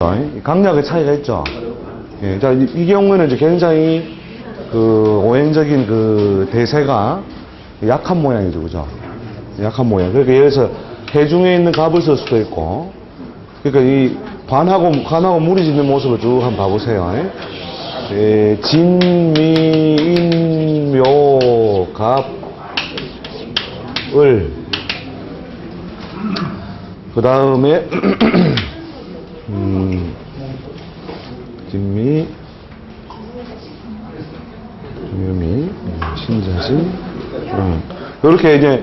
강약의 차이가 있죠. 예, 자, 이 경우에는 이제 굉장히 그 오행적인 그 대세가 약한 모양이죠, 그죠? 약한 모양. 그러니까 예를 들어서 해중에 있는 갑을 쓸 수도 있고, 그러니까 이 관하고 물이 짓는 모습을 쭉 한번 봐보세요. 예, 진미인묘 갑을 그 다음에 진미, 유미, 신자신, 이렇게 이제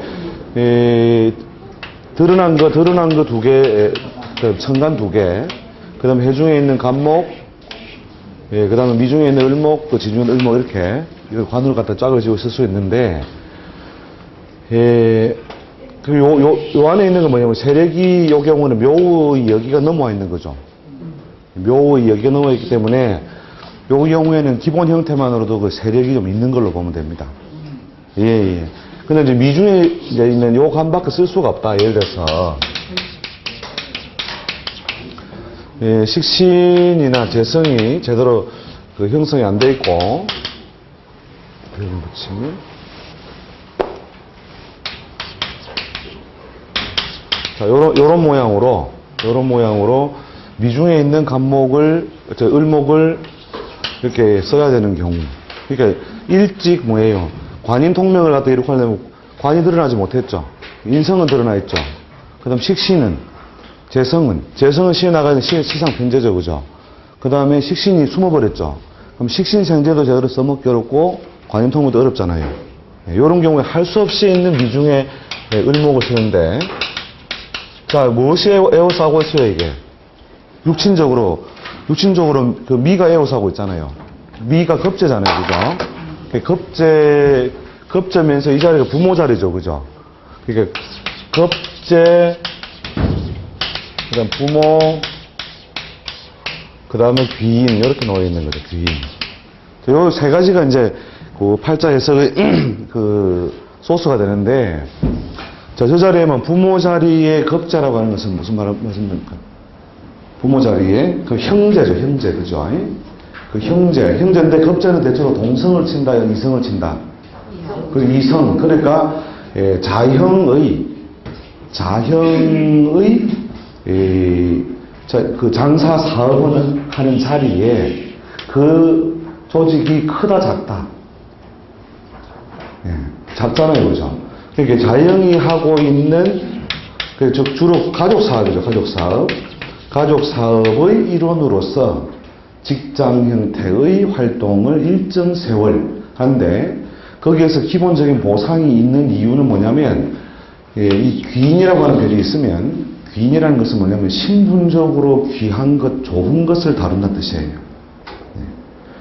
드러난 거 두 개, 천간 두 개, 그 다음에 해중에 있는 간목, 그 다음에 미중에 있는 을목, 또 지중에 있는 을목, 이렇게 관으로 갖다 짝을 지고 쓸 수 있는데, 요 안에 있는 건 뭐냐면 세력이 요 경우는 묘의 여기가 넘어와 있는 거죠. 묘의 여기가 넘어와 있기 때문에 요 경우에는 기본 형태만으로도 그 세력이 좀 있는 걸로 보면 됩니다. 예. 근데 이제 미중에 이제 있는 요 간밖에 쓸 수가 없다. 예를 들어서 식신이나 재성이 제대로 그 형성이 안 돼 있고, 그림 붙이면 자, 요런 모양으로 미중에 있는 간목을, 을목을 이렇게 써야 되는 경우. 그러니까 일찍 뭐예요? 관인 통명을 갖다 이렇게 하려면 관이 드러나지 못했죠. 인성은 드러나 있죠. 그 다음 식신은, 재성은 시에 나가는 시상 편제죠, 그죠? 그 다음에 식신이 숨어버렸죠. 그럼 식신 생제도 제대로 써먹기 어렵고 관인 통명도 어렵잖아요. 요런 경우에 할 수 없이 있는 미중에 을목을 쓰는데, 자, 무엇이 에워싸고 있어요, 이게? 육친적으로 그 미가 에워싸고 있잖아요. 미가 겁재잖아요, 그죠? 겁재면서 이 자리가 부모 자리죠, 그죠? 그러니까 겁재, 그 다음 부모, 그 다음에 귀인, 이렇게 놓여 있는 거죠, 귀인. 요 세 가지가 이제 그 팔자 해석의 그 소스가 되는데, 자, 저 자리에만 부모 자리에 겁자라고 하는 것은 무슨 말입니까? 부모 자리에 그 형제죠, 형제, 그죠? 그 형제인데 겁자는 대체로 동성을 친다, 이성을 친다. 그 이성, 그러니까 자형의 그 장사 사업을 하는 자리에 그 조직이 크다, 작다. 작잖아요, 그죠? 그러니까 자영이 하고 있는, 주로 가족 사업이죠, 가족 사업의 일원으로서 직장 형태의 활동을 일정 세월 하는데, 거기에서 기본적인 보상이 있는 이유는 뭐냐면, 이 귀인이라고 하는 별이 있으면, 귀인이라는 것은 뭐냐면 신분적으로 귀한 것, 좋은 것을 다룬다는 뜻이에요.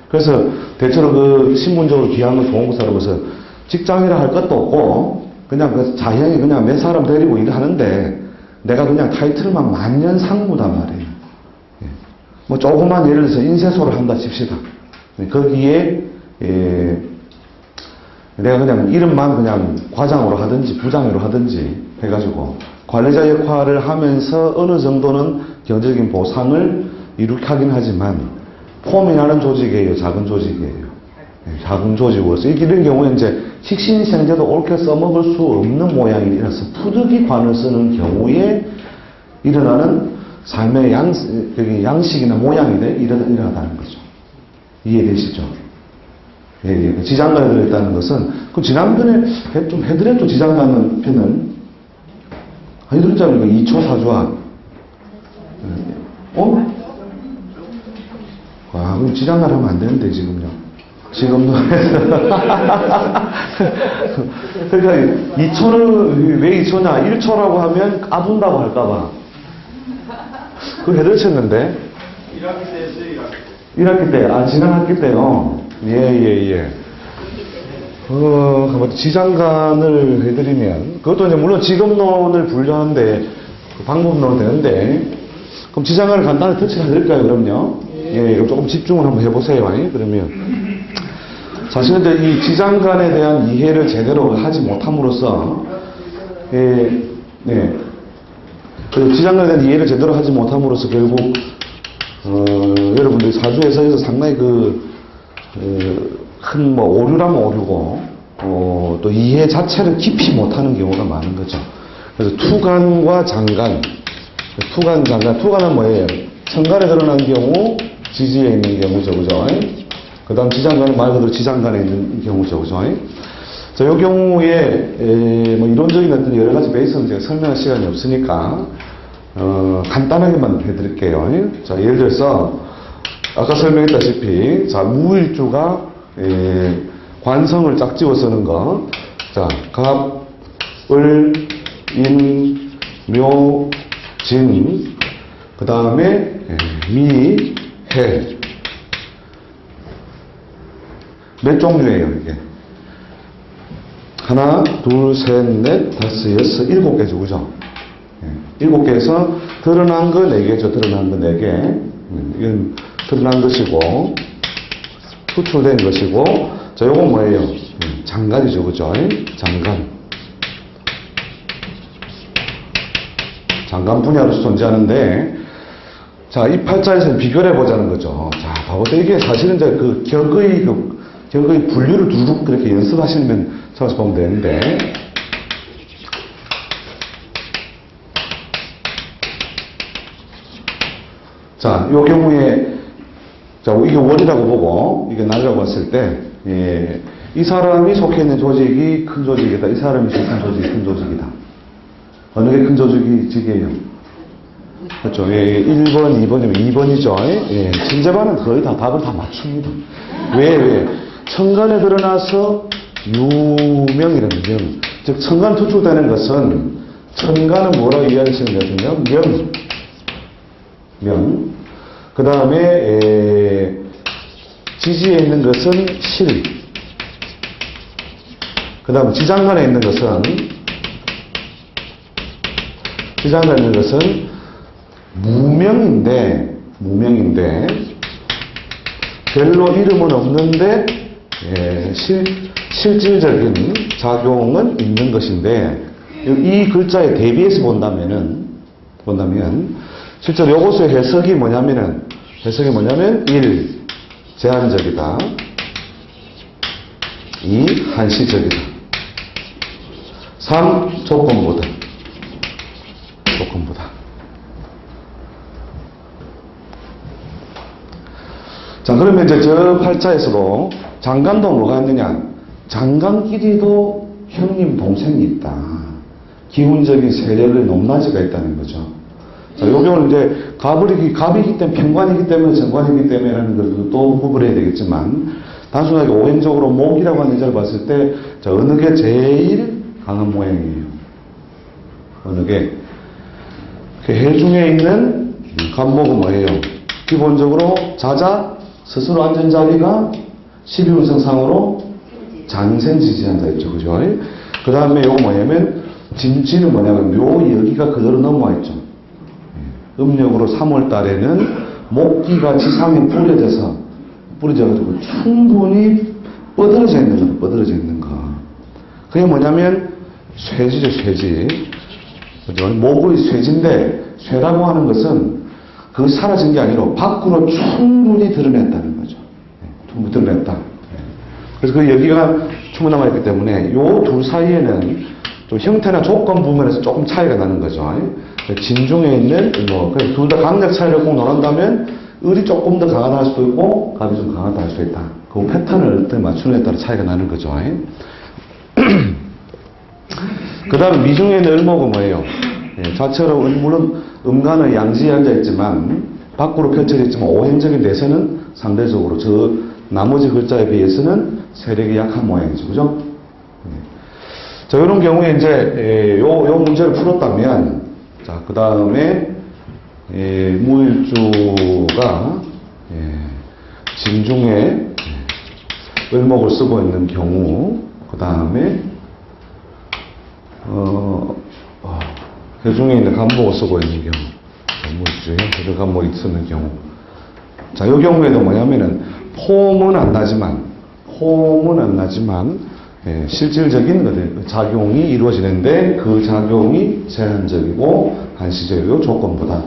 그래서 대체로 그 신분적으로 귀한 것, 좋은 것을 다루면서 직장이라 할 것도 없고, 그냥 그 자형이 그냥 몇 사람 데리고 일하는데 내가 그냥 타이틀만 만년상무단 말이에요. 뭐 조그만 예를 들어서 인쇄소를 한다 칩시다. 거기에 내가 그냥 이름만 그냥 과장으로 하든지 부장으로 하든지 해가지고 관리자 역할을 하면서 어느 정도는 경제적인 보상을 이룩 하긴 하지만 폼이 나는 조직이에요, 작은 조직이에요. 작은 조직으로서 이런 경우에 이제 식신생제도 옳게 써먹을 수 없는 모양이라서 푸득이 관을 쓰는 경우에 일어나는 삶의 양식이나 모양이 일어나다는 거죠. 이해되시죠? 예. 지장간에 들어있다는 것은, 그 지난번에 좀 해드렸죠, 지장간 편은. 아니, 들었잖아요. 2초 사주와. 그럼 지장간 하면 안 되는데, 지금요. 지금도. 그러니까 2초는 왜 2초냐? 1초라고 하면 까분다고 할까봐. 그거 해드렸었는데. 1학기 때 했어요, 1학기 때. 지난 학기 때요. 예. 지장간을 해드리면, 그것도 이제 물론 지금론을 분류하는데, 그 방법론은 되는데, 그럼 지장간을 간단히 터치를 해드릴까요, 그럼요? 예, 조금 집중을 한번 해보세요, 그러면. 사실 근데 이 지장간에 대한 이해를 제대로 하지 못함으로써, 그 지장간에 대한 이해를 제대로 하지 못함으로써 결국 여러분들이 사주에서 상당히 큰 오류라면 오류고, 또 이해 자체를 깊이 못하는 경우가 많은 거죠. 그래서 투간과 장간, 투간은 뭐예요? 천간에 드러난 경우, 지지에 있는 경우죠, 그죠? 그 다음 지장간은 말 그대로 지장간에 있는 경우죠, 그죠? 자, 이 경우에, 이론적인 어떤 여러 가지 베이스는 제가 설명할 시간이 없으니까, 간단하게만 해드릴게요. 자, 예를 들어서, 아까 설명했다시피, 자, 무일주가, 관성을 짝지어 쓰는 거. 자, 갑, 을, 인, 묘, 진, 그 다음에, 미, 해. 몇 종류예요, 이게? 하나, 둘, 셋, 넷, 다섯, 여섯, 일곱 개죠, 그죠? 일곱 개에서 드러난 거 네 개죠, 드러난 거 네 개. 이건 드러난 것이고, 투출된 것이고, 자, 요건 뭐예요? 장간이죠, 그죠? 장간. 장간 분야로서 존재하는데, 자, 이 팔자에서 비교를 해보자는 거죠. 자, 봐보세요. 이게 사실은 이제 격의 분류를 두둑 그렇게 연습하시면 찾아서 보면 되는데, 자, 요 경우에, 자, 이게 월이라고 보고, 이게 날이라고 봤을 때, 이 사람이 속해 있는 조직이 큰 조직이다. 이 사람이 속해 있는 조직이 큰 조직이다. 어느 게 큰 조직이에요? 그렇죠. 1번, 2번이면 2번이죠. 진제반은 거의 다 답을 다 맞춥니다. 왜? 천간에 드러나서 유명이라는 명. 즉, 천간 투출되는 것은, 천간은 뭐라고 이해하시는 거냐면, 명. 그 다음에, 지지에 있는 것은 실. 그 다음 지장간에 있는 것은, 무명인데, 별로 이름은 없는데, 실질적인 작용은 있는 것인데, 이 글자에 대비해서 본다면, 실제로 요것의 해석이 뭐냐면, 1. 제한적이다. 2. 한시적이다. 3. 조건부다. 자, 그러면 이제 저 팔자에서도 장간도 뭐가 있느냐? 장간끼리도 형님, 동생이 있다. 기운적인 세력의 높낮이가 있다는 거죠. 자, 요 경우는 이제 갑이기 때문에, 편관이기 때문에, 정관이기 때문에 하는 것도 또 구분해야 되겠지만, 단순하게 오행적으로 목이라고 하는 여자를 봤을 때, 자, 어느 게 제일 강한 모양이에요? 어느 게? 그 해 중에 있는 간목은 뭐예요? 기본적으로 자자, 스스로 앉은 자리가 12운성상으로 장생지지한 자 있죠. 그죠? 그 다음에 요거 뭐냐면, 진지는 뭐냐면, 요 여기가 그대로 넘어와 있죠. 음력으로 3월 달에는 목기가 지상에 뿌려져가지고 충분히 뻗어져 있는 거. 그게 뭐냐면, 쇠지죠, 쇠지. 그죠? 목의 쇠지인데, 쇠라고 하는 것은 그것이 사라진 게 아니라 밖으로 충분히 드러냈다는 거죠. 충분히 드러냈다. 그래서 그 여기가 충분히 남아있기 때문에 요 둘 사이에는 좀 형태나 조건 부분에서 조금 차이가 나는 거죠. 진중에 있는 둘 다 강약 차이를 꼭 논한다면 을이 조금 더 강하다 할 수도 있고 갑이 좀 강하다 할 수 있다. 그 패턴을 어떻게 맞추느냐에 따라 차이가 나는 거죠. 그 다음 미중에 있는 을목은 뭐예요? 자체로 물론 음간의 양지에 앉아있지만 밖으로 펼쳐져 있지만 오행적인 데서는 상대적으로 저 나머지 글자에 비해서는 세력이 약한 모양이죠. 그죠? 자, 이런 경우에 이제 요 문제를 풀었다면, 자, 그 다음에 무일주가 진중에 을목을 쓰고 있는 경우, 그 다음에 해중에 있는 간목을 쓰고 있는 경우, 무일주에 해중 간목이 쓰는 경우. 자, 이 경우에도 뭐냐면은 폼은 안 나지만 실질적인 작용이 이루어지는데 그 작용이 제한적이고 한시적이고 조건보다.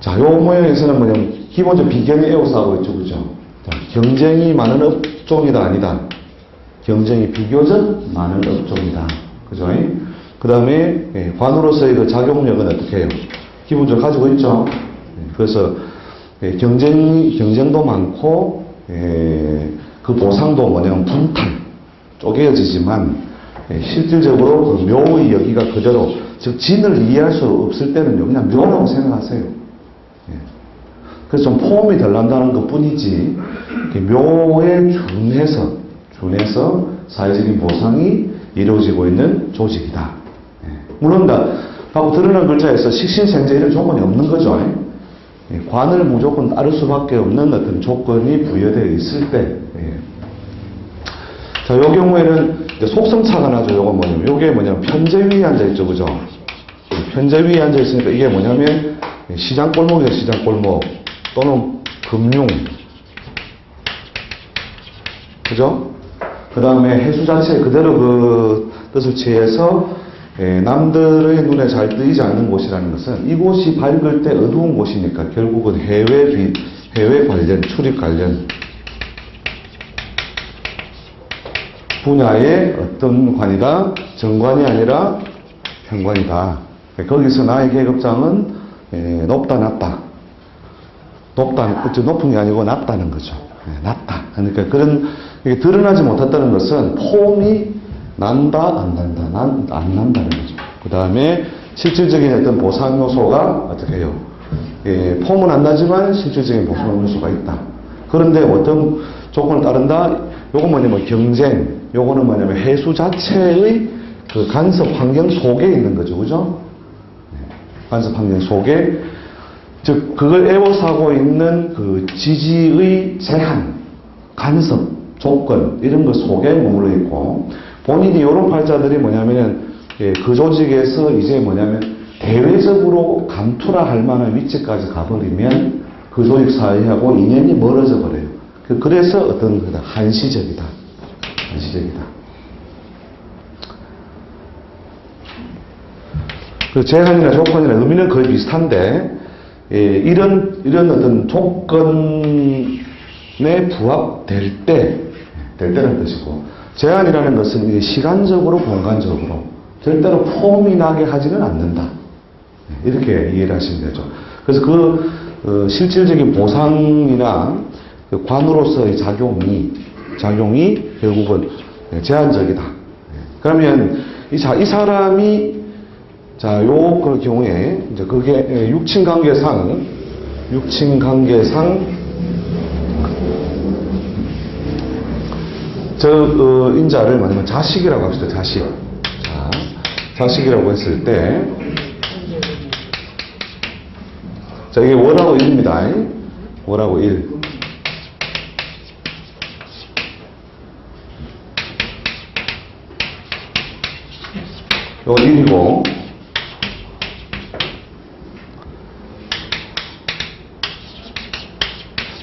자, 요 모양에서는 뭐냐면, 기본적으로 비경이 에워싸고 있죠, 그죠? 자, 경쟁이 많은 업종이다, 아니다. 경쟁이 비교적 많은 업종이다. 그죠? 그 다음에, 관으로서의 그 작용력은 어떻게 해요? 기본적으로 가지고 있죠? 그래서, 경쟁도 많고, 그 보상도 뭐냐면 분탄, 쪼개어지지만, 실질적으로 그 묘의 여기가 그대로, 즉, 진을 이해할 수 없을 때는요, 그냥 묘라고 생각하세요. 그래서 좀 폼이 덜 난다는 것 뿐이지, 묘에 준해서 사회적인 보상이 이루어지고 있는 조직이다. 물론, 하고 드러난 글자에서 식신생제 이런 조건이 없는 거죠. 관을 무조건 따를 수밖에 없는 어떤 조건이 부여되어 있을 때, 자, 요 경우에는 속성차가 나죠. 요건 뭐냐면, 요게 뭐냐면, 편제 위에 앉아있죠. 그죠? 편제 위에 앉아있으니까 이게 뭐냐면, 시장골목이에요. 시장골목. 또는 금융. 그죠? 그 다음에 해수 자체 그대로 그 뜻을 취해서 남들의 눈에 잘 뜨이지 않는 곳이라는 것은 이곳이 밝을 때 어두운 곳이니까 결국은 해외 관련, 출입 관련 분야의 어떤 관이다. 정관이 아니라 현관이다. 거기서 나의 계급장은 높다, 낮다. 높은 게 아니고 낮다는 거죠. 낮다. 그러니까 이게 드러나지 못했다는 것은 폼이 난다, 안 난다, 안 난다는 거죠. 그 다음에 실질적인 어떤 보상 요소가 어떻게 해요? 폼은 안 나지만 실질적인 보상 요소가 있다. 그런데 어떤 조건을 따른다? 요건 뭐냐면 경쟁, 요거는 뭐냐면 해수 자체의 그 간섭 환경 속에 있는 거죠. 그죠? 간섭 환경 속에, 즉, 그걸 에워싸고 있는 그 지지의 제한, 간섭, 조건, 이런 것 속에 머물러 있고, 본인이 이런 팔자들이 뭐냐면은, 그 조직에서 이제 뭐냐면, 대외적으로 감투라 할 만한 위치까지 가버리면, 그 조직 사회하고 인연이 멀어져 버려요. 그래서 어떤 거다, 한시적이다. 한시적이다. 그 제한이나 조건이나 의미는 거의 비슷한데, 이런 어떤 조건에 부합될 때라는 것이고, 제한이라는 것은 이게 시간적으로, 공간적으로, 절대로 폼이 나게 하지는 않는다. 이렇게 이해를 하시면 되죠. 그래서 실질적인 보상이나 그 관으로서의 작용이 결국은 제한적이다. 그러면 이 사람이 자, 그 경우에, 이제 그게 육친관계상, 인자를 뭐냐면 자식이라고 합시다, 자식. 자, 자식이라고 했을 때, 자, 이게 월하고 일입니다. 월하고 일. 요거 1이고,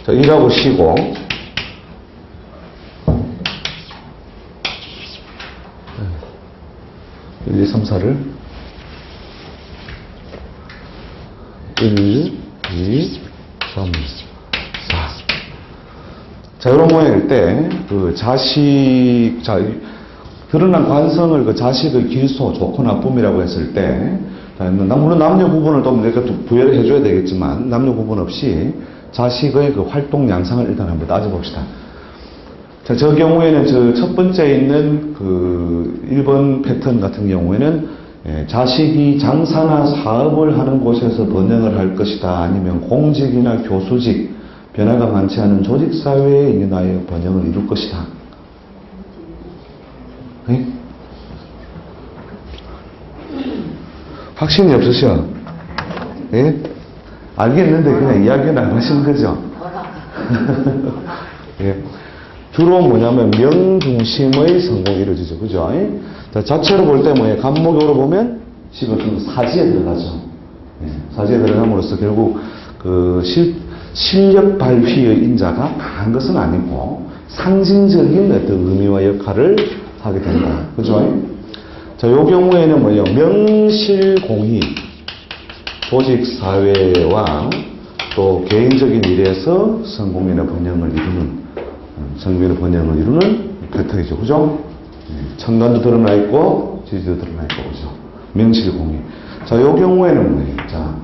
자, 1하고 쉬고, 1, 2, 3, 4를 1, 2, 3, 4. 자, 이런 모양일 때, 그 자식, 자, 드러난 관성을 그 자식의 길소, 좋고 나쁨이라고 했을 때, 물론 남녀 구분을 또 내가 부여를 해줘야 되겠지만, 남녀 구분 없이 자식의 그 활동 양상을 일단 한번 따져봅시다. 자, 저 경우에는 첫 번째 있는 그 1번 패턴 같은 경우에는 자식이 장사나 사업을 하는 곳에서 번영을 할 것이다. 아니면 공직이나 교수직, 변화가 많지 않은 조직사회에 인연하여 번영을 이룰 것이다. 네? 확신이 없으셔. 예? 알겠는데 그냥 이야기는 안 하시는 거죠? 예. 주로 뭐냐면 명중심의 성공이 이루어지죠. 그죠? 자, 자체로 볼 때 뭐예요? 간목으로 보면 지금 사지에 들어가죠. 예. 사지에 들어감으로써 결국 그 실력 발휘의 인자가 다한 것은 아니고 상징적인 어떤 의미와 역할을 하게 된다. 그죠? 자, 요 경우에는 뭐예요? 명실공히. 조직 사회와 또 개인적인 일에서 성공이나 번영을 이루는 패턴이죠. 그죠? 천간도 드러나 있고, 지지도 드러나 있고, 그죠? 명실공히. 자, 요 경우에는 뭐예요? 자,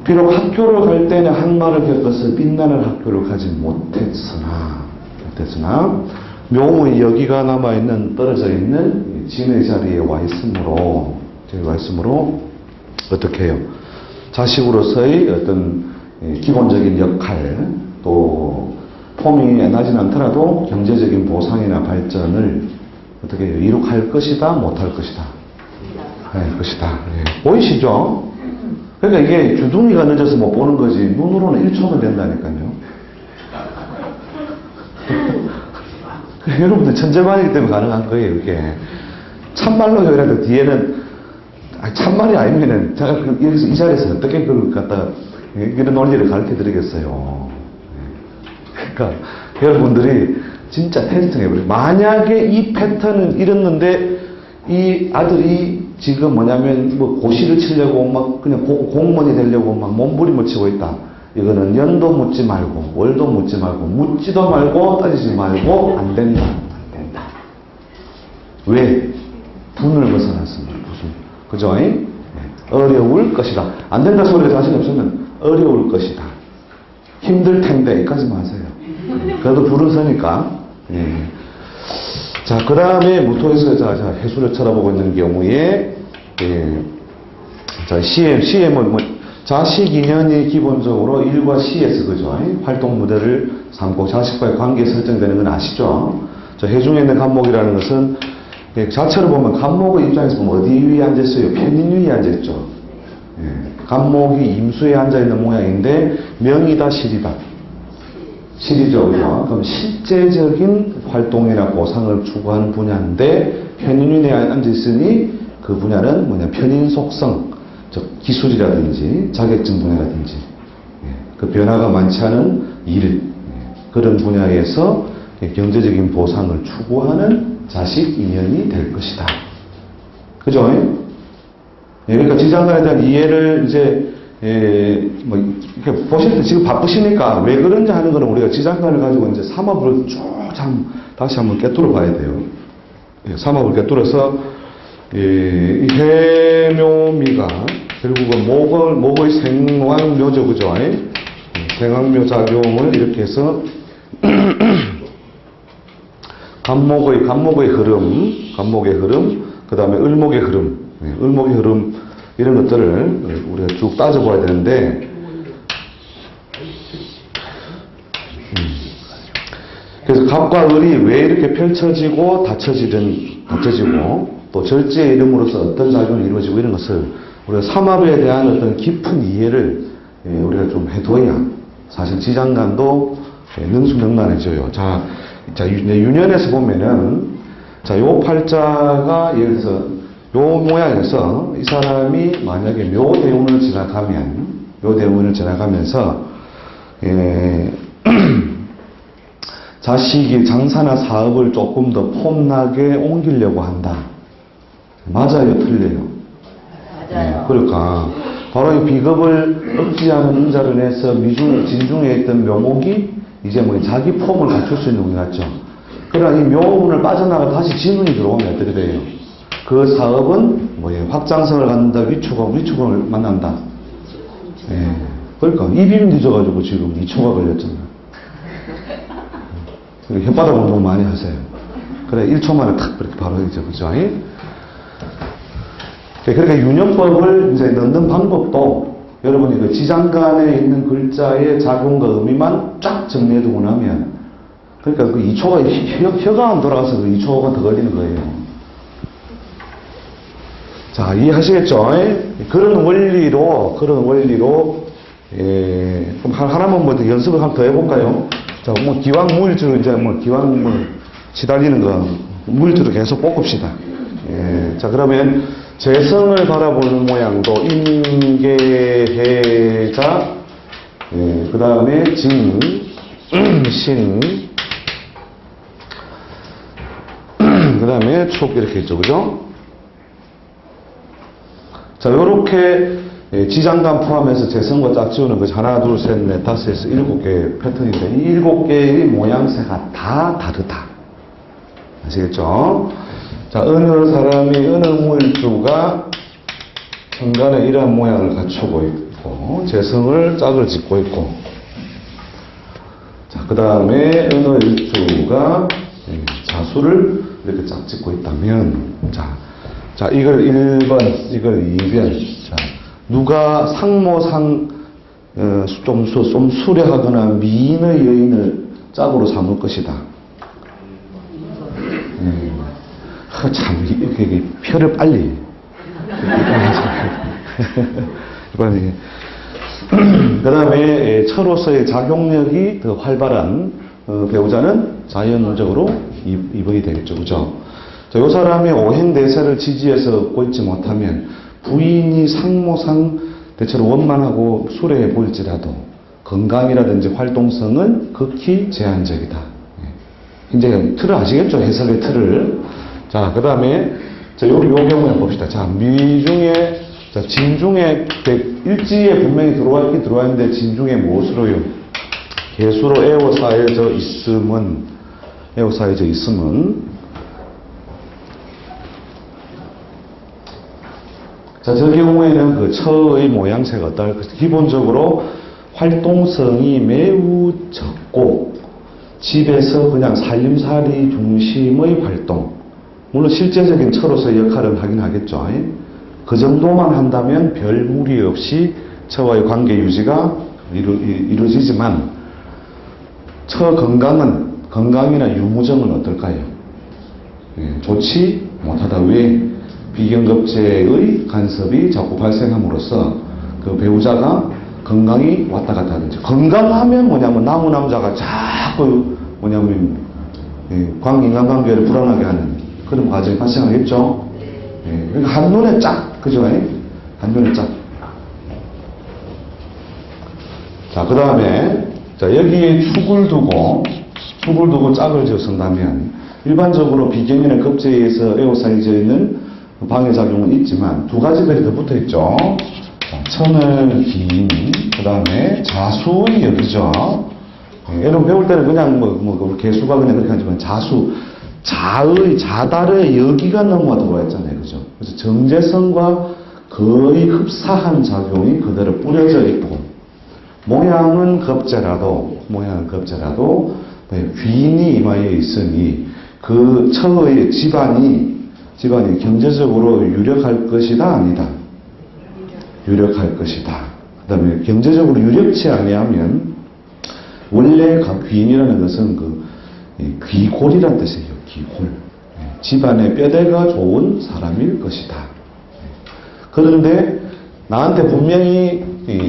비록 학교를 갈 때는 한말을 겪어서 빛나는 학교를 가지 못했으나, 묘의 여기가 남아있는, 떨어져 있는 진의 자리에 와 있으므로, 어떻게 해요? 자식으로서의 어떤 기본적인 역할, 또 폼이 나진 않더라도 경제적인 보상이나 발전을 어떻게 해요? 이룩할 것이다, 못할 것이다? 할 것이다. 예. 보이시죠? 그러니까 이게 주둥이가 늦어서 못 보는 거지, 눈으로는 1초면 된다니까요. 여러분들 천재반이기 때문에 가능한 거예요, 이게. 참말로 해라도 뒤에는, 참말이 아니면은, 제가 여기서 이 자리에서 어떻게 그걸 갖다가, 이런 논리를 가르쳐 드리겠어요. 그러니까, 여러분들이 진짜 테스팅 해버려요. 만약에 이 패턴은 이랬는데, 이 아들이 지금 뭐냐면, 뭐, 고시를 치려고 막, 그냥 공무원이 되려고 막 몸부림을 치고 있다. 이거는 연도 묻지 말고, 월도 묻지 말고, 묻지도 말고, 따지지 말고, 안 된다. 안 된다. 왜? 분을 벗어났습니다. 그죠? 어려울 것이다. 안 된다 소리가 자신 없으면 어려울 것이다. 힘들 텐데, 여기까지만 하세요. 그래도 불은 서니까. 예. 자, 그 다음에 무토에서 자, 해수를 쳐다보고 있는 경우에, 예. 자, CM은 뭐, 자식 인연이 기본적으로 일과 시에서, 그죠? 활동 무대를 삼고 자식과의 관계에 설정되는 건 아시죠? 저 해중에 있는 간목이라는 것은, 예, 자체로 보면 간목의 입장에서 보면 어디 위에 앉아있어요? 편인 위에 앉아있죠. 예. 간목이 임수에 앉아있는 모양인데, 명이다, 실이다? 실이죠, 그죠? 그럼 실제적인 활동이나 보상을 추구하는 분야인데, 편인 위에 앉아있으니 그 분야는 뭐냐, 편인 속성, 즉 기술이라든지 자격증 분야라든지, 예. 그 변화가 많지 않은 일, 예. 그런 분야에서 경제적인 보상을 추구하는 자식 인연이 될 것이다. 그죠? 예, 그러니까 지장간에 대한 이해를 이제, 뭐, 이렇게 보실 때 지금 바쁘시니까 왜 그런지 하는 거는 우리가 지장간을 가지고 이제 삼합을 쭉 다시 한번 깨뚫어 봐야 돼요. 예, 삼합을 깨뚫어서, 이 해묘미가 결국은 목의 생왕묘죠. 그죠? 생왕묘 작용을 이렇게 해서 간목의 흐름, 그 다음에 을목의 흐름, 이런 것들을 우리가 쭉 따져봐야 되는데, 그래서 갑과 을이 왜 이렇게 펼쳐지고 닫혀지고, 또 절제의 이름으로서 어떤 작용이 이루어지고 이런 것을 우리가 삼합에 대한 어떤 깊은 이해를 우리가 좀 해둬야 사실 지장간도 능수능란해져요. 자, 유년에서 보면은, 자, 요 팔자가, 예를 들어서, 요 모양에서 이 사람이 만약에 묘대운을 지나가면서, 자식이 장사나 사업을 조금 더 폼나게 옮기려고 한다. 맞아요, 틀려요? 맞아요. 그러니까, 바로 이 비겁을 억지하는 인자를 내서 진중에 있던 묘목이 이제 뭐 자기 폼을 갖출 수 있는 운이 같죠. 그러나 이 묘운을 빠져나가 다시 진운이 들어오면 어떻게 돼요? 그 사업은 뭐예요? 확장성을 갖는다, 위축을 만난다. 예. 그러니까 입이 늦어가지고 지금 2초가 걸렸잖아. 혓바닥 운동 많이 하세요. 그래 1초 만에 탁 그렇게 바로 이제 그죠? 그러니까 유년법을 이제 넣는 방법도 여러분이 그 지장간에 있는 글자의 작용과 의미만 쫙 정리해두고 나면, 그러니까 그 2초가 혀가 안 돌아가서 그 2초가 더 걸리는 거예요. 자, 이해하시겠죠? 그런 원리로, 그럼 하나만 뭐 연습을 한번 더 해볼까요? 자, 뭐 기왕 무일주로 이제 기왕 시달리는 거, 무일주로 계속 볶읍시다. 자, 그러면 재성을 바라보는 모양도 임계해자, 그 다음에 진, 신, 그 다음에 촉 이렇게 있죠, 그죠? 자, 요렇게 지장간 포함해서 재성과 짝지우는 그 하나, 둘, 셋, 넷, 다섯에서 7개 패턴인데 이 7개의 모양새가 다 다르다. 아시겠죠? 자, 어느 사람이 어느 물주가 천간에 이러한 모양을 갖추고 있고 재성을 짝을 짓고 있고 자, 그 다음에 어느 일주가 자수를 이렇게 짝 짓고 있다면 자, 이걸 1번, 이걸 2번. 자, 누가 상모상, 좀 수려하거나 미인의 여인을 짝으로 삼을 것이다. 참, 이게 표를 빨리. 그 다음에 처로서의 작용력이 더 활발한 배우자는 자연적으로 2번이 되겠죠. 그죠? 자, 요 사람이 오행대사를 지지해서 얻고 있지 못하면 부인이 상모상 대체로 원만하고 수려해 보일지라도 건강이라든지 활동성은 극히 제한적이다. 이제 틀을 아시겠죠? 해석의 틀을. 자, 그 다음에 요 경우에 봅시다. 자, 미중에 자, 진중에 일지에 분명히 들어와 있는데 진중에 무엇으로요? 개수로 에워싸여져 있음은 자, 저 경우에는 그 처의 모양새가 어떨 기본적으로 활동성이 매우 적고 집에서 그냥 살림살이 중심의 활동 물론 실제적인 처로서의 역할은 하긴 하겠죠. 그 정도만 한다면 별 무리 없이 처와의 관계 유지가 이루어지지만 처 건강이나 유무정은 어떨까요? 좋지 못하다. 왜? 비경급제의 간섭이 자꾸 발생함으로써 그 배우자가 건강이 왔다 갔다 하든지 건강하면 뭐냐면 나무 남자가 자꾸 뭐냐면 인간관계를 불안하게 하는 그런 과정이 발생하겠죠. 그러니까 한눈에 짝 그죠? 한눈에 짝. 자, 그 다음에 자, 여기에 축을 두고 짝을 지어 쓴다면 일반적으로 비경이나 급제에 의해서 에워싸여져 있는 방해작용은 있지만 두 가지들이 더 붙어 있죠. 천을 긴, 그 다음에 자수의 역이죠. 여러분 배울 때는 그냥 개수가 그냥 그렇게 하지만 자달의 여기가 넘어 들어와 있잖아요. 그죠? 그래서 정제성과 거의 흡사한 작용이 그대로 뿌려져 있고, 모양은 급제라도 귀인이 임하여 있으니 그 처의 집안이 경제적으로 유력할 것이다, 아니다? 유력할 것이다. 그 다음에 경제적으로 유력치 아니하면 원래 귀인이라는 것은 귀골이란 뜻이에요. 귀골. 집안의 뼈대가 좋은 사람일 것이다. 그런데 나한테 분명히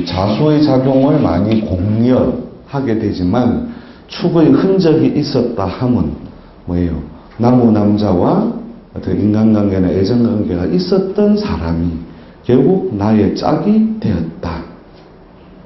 자수의 작용을 많이 공략하게 되지만 축의 흔적이 있었다 함은 뭐예요? 나무 남자와 어떤 인간관계나 애정관계가 있었던 사람이 결국 나의 짝이 되었다.